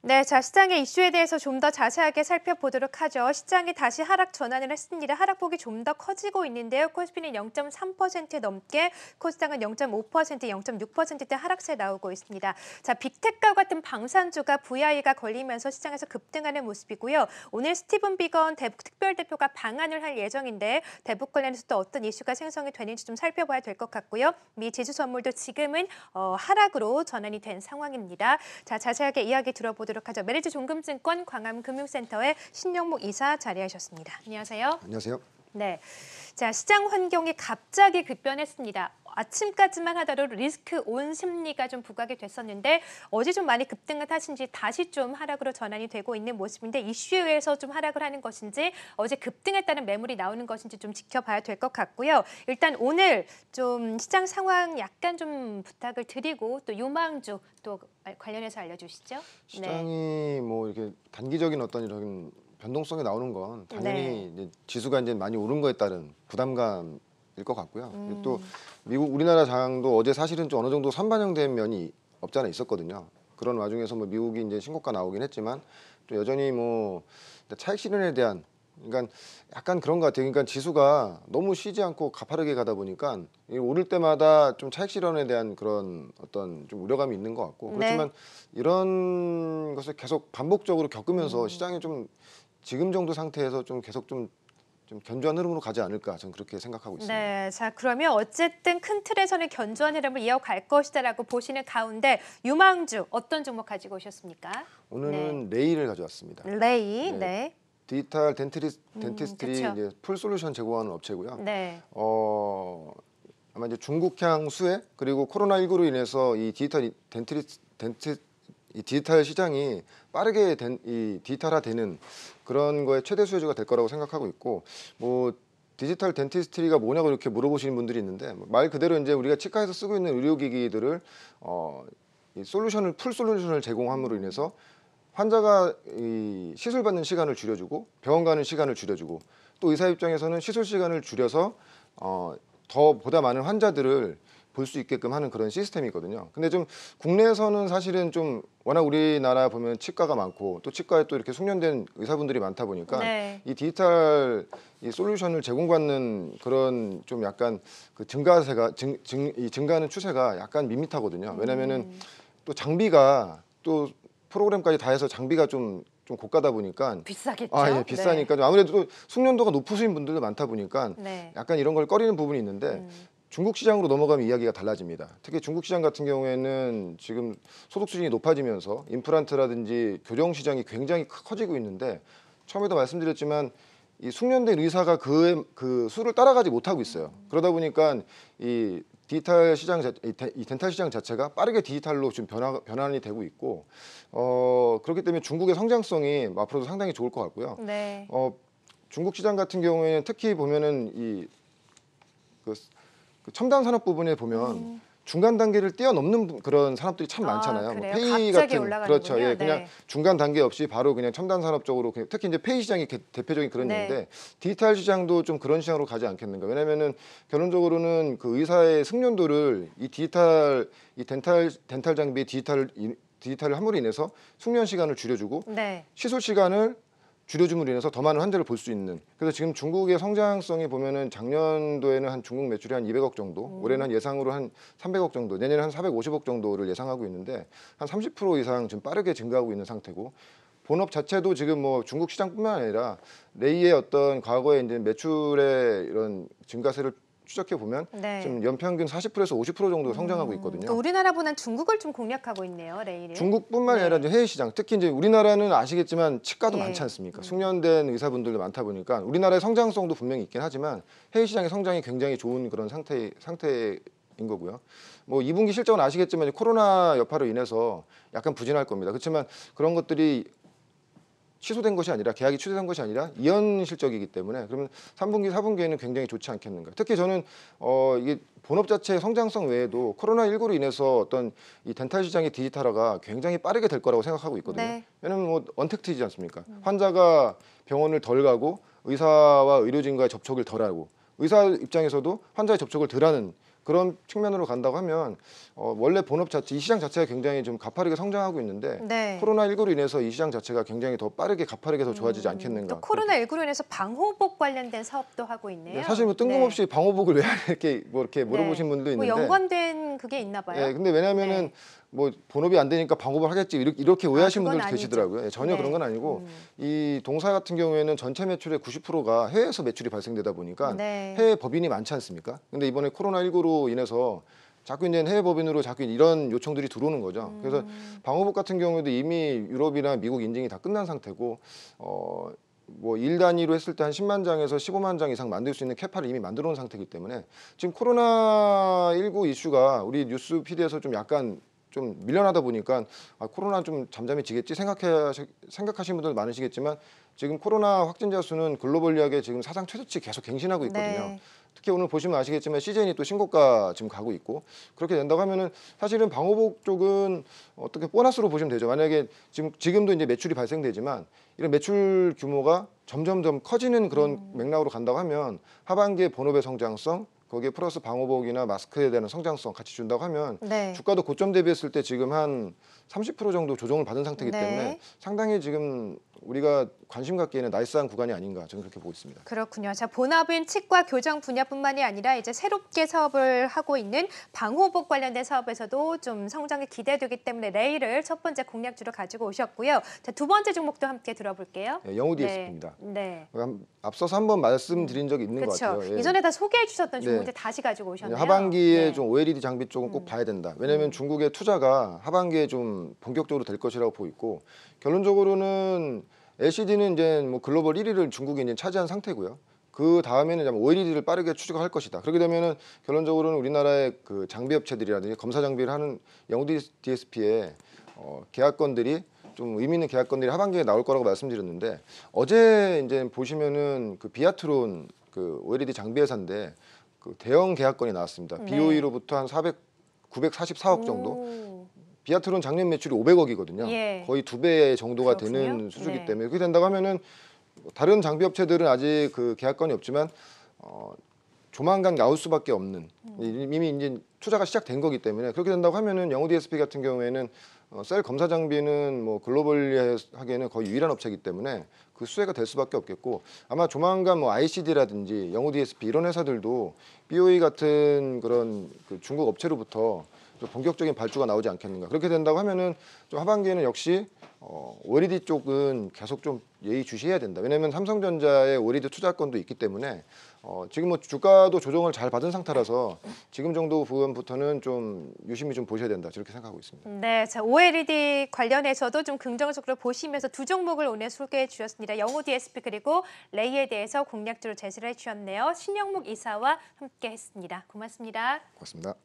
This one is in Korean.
네, 자, 시장의 이슈에 대해서 좀 더 자세하게 살펴보도록 하죠. 시장이 다시 하락 전환을 했습니다. 하락폭이 좀 더 커지고 있는데요. 코스피는 0.3% 넘게, 코스닥은 0.5%, 0.6%대 하락세 나오고 있습니다. 자, 빅테크와 같은 방산주가 VI가 걸리면서 시장에서 급등하는 모습이고요. 오늘 스티븐 비건 대북 특별대표가 방한을 할 예정인데 대북 관련해서 또 어떤 이슈가 생성이 되는지 좀 살펴봐야 될 것 같고요. 미 지수 선물도 지금은 하락으로 전환이 된 상황입니다. 자, 자세하게 이야기 들어보도록 하죠. 메리츠 종금증권 광암금융센터의 신영목 이사 자리하셨습니다. 안녕하세요. 안녕하세요. 네, 자, 시장 환경이 갑자기 급변했습니다. 아침까지만 하더라도 리스크 온 심리가 좀 부각이 됐었는데 어제 좀 많이 급등을 하신지 다시 좀 하락으로 전환이 되고 있는 모습인데 이슈에 의해서 좀 하락을 하는 것인지 어제 급등에 따른 매물이 나오는 것인지 좀 지켜봐야 될 것 같고요. 일단 오늘 좀 시장 상황 약간 좀 부탁을 드리고 또 유망주 또 관련해서 알려주시죠. 시장이 뭐 이렇게 단기적인 어떤 이런 변동성이 나오는 건 당연히 이제 지수가 이제 많이 오른 거에 따른 부담감일 것 같고요. 또 미국 우리나라 장도 어제 사실은 좀 어느 정도 선반영된 면이 없지 않아 있었거든요. 그런 와중에서 뭐 미국이 이제 신고가 나오긴 했지만 또 여전히 뭐 차익 실현에 대한 그러니까 약간 그런 것 같아요. 그러니까 지수가 너무 쉬지 않고 가파르게 가다 보니까 오를 때마다 좀 차익 실현에 대한 그런 어떤 좀 우려감이 있는 것 같고 그렇지만 이런 것을 계속 반복적으로 겪으면서 시장이 좀 지금 정도 상태에서 좀 계속 좀 견조한 흐름으로 가지 않을까 저는 그렇게 생각하고 있습니다. 네, 자, 그러면 어쨌든 큰 틀에서는 견조한 흐름을 이어갈 것이다라고 보시는 가운데 유망주 어떤 종목 가지고 오셨습니까? 오늘은 레이를 가져왔습니다. 레이, 네. 디지털 덴티스트리 이제 풀 솔루션 제공하는 업체고요. 네. 아마 이제 중국향 수혜 그리고 코로나19로 인해서 이 이 디지털 시장이 빠르게 이 디지털화되는 그런 거에 최대 수혜주가 될 거라고 생각하고 있고 뭐 디지털 덴티스트리가 뭐냐고 이렇게 물어보시는 분들이 있는데 말 그대로 이제 우리가 치과에서 쓰고 있는 의료기기들을 이 풀 솔루션을 제공함으로 인해서 환자가 이 시술 받는 시간을 줄여주고 병원 가는 시간을 줄여주고 또 의사 입장에서는 시술 시간을 줄여서 더 보다 많은 환자들을 볼 수 있게끔 하는 그런 시스템이거든요. 근데 좀 국내에서는 사실은 좀 워낙 우리나라 보면 치과가 많고 또 치과에 또 이렇게 숙련된 의사분들이 많다 보니까 이 디지털 이 솔루션을 제공받는 그런 좀 약간 그 증가하는 추세가 약간 밋밋하거든요. 왜냐면은 또 장비가 또 프로그램까지 다 해서 장비가 좀 고가다 보니까 비싸겠죠. 예, 비싸니까 아무래도 또 숙련도가 높으신 분들도 많다 보니까 약간 이런 걸 꺼리는 부분이 있는데 중국 시장으로 넘어가면 이야기가 달라집니다. 특히 중국 시장 같은 경우에는 지금 소득 수준이 높아지면서 임플란트라든지 교정 시장이 굉장히 커지고 있는데 처음에도 말씀드렸지만 이 숙련된 의사가 그 수를 따라가지 못하고 있어요. 그러다 보니까 이 디지털 시장 이 덴탈 시장 자체가 빠르게 디지털로 지금 변환이 되고 있고 그렇기 때문에 중국의 성장성이 앞으로도 상당히 좋을 것 같고요. 중국 시장 같은 경우에는 특히 보면은 그 첨단 산업 부분에 보면 중간 단계를 뛰어넘는 그런 산업들이 참 많잖아요. 뭐 페이 같은 그렇죠. 예, 그냥 중간 단계 없이 바로 그냥 첨단 산업 쪽으로 특히 이제 페이 시장이 대표적인 그런 예인데 디지털 시장도 좀 그런 시장으로 가지 않겠는가. 왜냐면은 결론적으로는 그 의사의 숙련도를 이 덴탈 장비의 디지털을 함으로 인해서 숙련 시간을 줄여주고 시술 시간을 줄여줌으로 인해서 더 많은 환자를 볼 수 있는. 그래서 지금 중국의 성장성이 보면은 작년도에는 한 중국 매출이 한 200억 정도, 올해는 한 예상으로 한 300억 정도, 내년에 한 450억 정도를 예상하고 있는데 한 30% 이상 지금 빠르게 증가하고 있는 상태고 본업 자체도 지금 뭐 중국 시장뿐만 아니라 레이의 어떤 과거의 이제 매출의 이런 증가세를 추적해 보면 지금 연평균 40%에서 50% 정도 성장하고 있거든요. 그러니까 우리나라보다는 중국을 좀 공략하고 있네요, 레이를. 중국뿐만 아니라 이제 해외 시장, 특히 이제 우리나라는 아시겠지만 치과도 많지 않습니까? 숙련된 의사분들도 많다 보니까 우리나라의 성장성도 분명히 있긴 하지만 해외 시장의 성장이 굉장히 좋은 그런 상태인 거고요. 뭐 2분기 실적은 아시겠지만 코로나 여파로 인해서 약간 부진할 겁니다. 그렇지만 그런 것들이 취소된 것이 아니라 계약이 취소된 것이 아니라 이연 실적이기 때문에 그러면 3분기, 4분기에는 굉장히 좋지 않겠는가. 특히 저는 이게 본업 자체의 성장성 외에도 코로나19로 인해서 어떤 이 덴탈 시장의 디지털화가 굉장히 빠르게 될 거라고 생각하고 있거든요. 왜냐면 뭐 언택트이지 않습니까? 환자가 병원을 덜 가고 의사와 의료진과의 접촉을 덜 하고 의사 입장에서도 환자의 접촉을 덜 하는 그런 측면으로 간다고 하면 원래 본업 자체, 이 시장 자체가 굉장히 좀 가파르게 성장하고 있는데 네. 코로나19로 인해서 이 시장 자체가 굉장히 더 빠르게 가파르게 더 좋아지지 않겠는가. 또 코로나19로 인해서 방호복 관련된 사업도 하고 있네요. 네, 사실 뭐 뜬금없이 네. 방호복을 왜 이렇게 물어보신 분도 있는데 뭐 연관된 그게 있나 봐요. 네, 근데 왜냐하면은 뭐 본업이 안 되니까 방호복을 하겠지 이렇게 오해하시는 분들도 아니죠. 계시더라고요. 네, 전혀 그런 건 아니고 이 동사 같은 경우에는 전체 매출의 90%가 해외에서 매출이 발생되다 보니까 해외 법인이 많지 않습니까? 근데 이번에 코로나19로 인해서 자꾸 이제 해외 법인으로 자꾸 이런 요청들이 들어오는 거죠. 그래서 방호복 같은 경우에도 이미 유럽이나 미국 인증이 다 끝난 상태고 뭐 일 단위로 했을 때 한 10만 장에서 15만 장 이상 만들 수 있는 캐파를 이미 만들어 놓은 상태이기 때문에 지금 코로나19 이슈가 우리 뉴스 피드에서 좀 약간 좀 밀려나다 보니까 코로나 좀 잠잠히 지겠지 생각하시는 분들 많으시겠지만 지금 코로나 확진자 수는 글로벌리하게 지금 사상 최저치 계속 갱신하고 있거든요. 네. 특히 오늘 보시면 아시겠지만 CJN이 또 신고가 지금 가고 있고 그렇게 된다고 하면은 사실은 방호복 쪽은 어떻게 보너스로 보시면 되죠. 만약에 지금도 이제 매출이 발생되지만 이런 매출 규모가 점점점 커지는 그런 맥락으로 간다고 하면 하반기에 본업의 성장성 거기에 플러스 방호복이나 마스크에 대한 성장성 같이 준다고 하면 주가도 고점 대비했을 때 지금 한 30% 정도 조정을 받은 상태이기 때문에 상당히 지금 우리가 관심 갖기에는 나이스한 구간이 아닌가 저는 그렇게 보고 있습니다. 그렇군요. 자, 본업인 치과 교정 분야뿐만이 아니라 이제 새롭게 사업을 하고 있는 방호복 관련된 사업에서도 좀 성장이 기대되기 때문에 레이를 첫 번째 공략주로 가지고 오셨고요. 자, 두 번째 종목도 함께 들어볼게요. 네, 영우 DSP입니다. 네. 앞서서 한번 말씀드린 적이 있는 것 같아요. 예. 이전에 다 소개해 주셨던 종목들 다시 가지고 오셨네요. 하반기에 좀 OLED 장비 쪽은 꼭 봐야 된다. 왜냐하면 중국의 투자가 하반기에 좀 본격적으로 될 것이라고 보고 있고 결론적으로는 LCD는 이제 뭐 글로벌 1위를 중국이 이제 차지한 상태고요. 그 다음에는 OLED를 빠르게 추적할 것이다. 그렇게 되면은 결론적으로는 우리나라의 그 장비 업체들이라든지 검사 장비를 하는 영우 DSP의 계약건들이 좀 의미 있는 계약건들이 하반기에 나올 거라고 말씀드렸는데 어제 이제 보시면은 그 비아트론 그 OLED 장비 회사인데 그 대형 계약건이 나왔습니다. BOE로부터 한 944억 정도. 비아트론 작년 매출이 500억이거든요. 거의 2배 정도가 되는 수준이기 때문에 그렇게 된다고 하면은 다른 장비 업체들은 아직 그 계약건이 없지만 조만간 나올 수밖에 없는 이미 이제 투자가 시작된 거기 때문에 그렇게 된다고 하면은 영우 DSP 같은 경우에는 셀 검사 장비는 뭐 글로벌리하게는 거의 유일한 업체이기 때문에 그 수혜가 될 수밖에 없겠고 아마 조만간 뭐 ICD라든지 영우 DSP 이런 회사들도 BOE 같은 그런 그 중국 업체로부터 좀 본격적인 발주가 나오지 않겠는가. 그렇게 된다고 하면은 좀 하반기에는 역시 OLED 쪽은 계속 좀 예의주시해야 된다. 왜냐하면 삼성전자의 OLED 투자건도 있기 때문에 지금 뭐 주가도 조정을 잘 받은 상태라서 지금 정도 부분부터는 좀 유심히 좀 보셔야 된다. 저렇게 생각하고 있습니다. 네, 자 OLED 관련해서도 좀 긍정적으로 보시면서 두 종목을 오늘 소개해 주셨습니다. 영우 DSP 그리고 레이에 대해서 공략주로 제시를 해주셨네요. 신영묵 이사와 함께했습니다. 고맙습니다. 고맙습니다.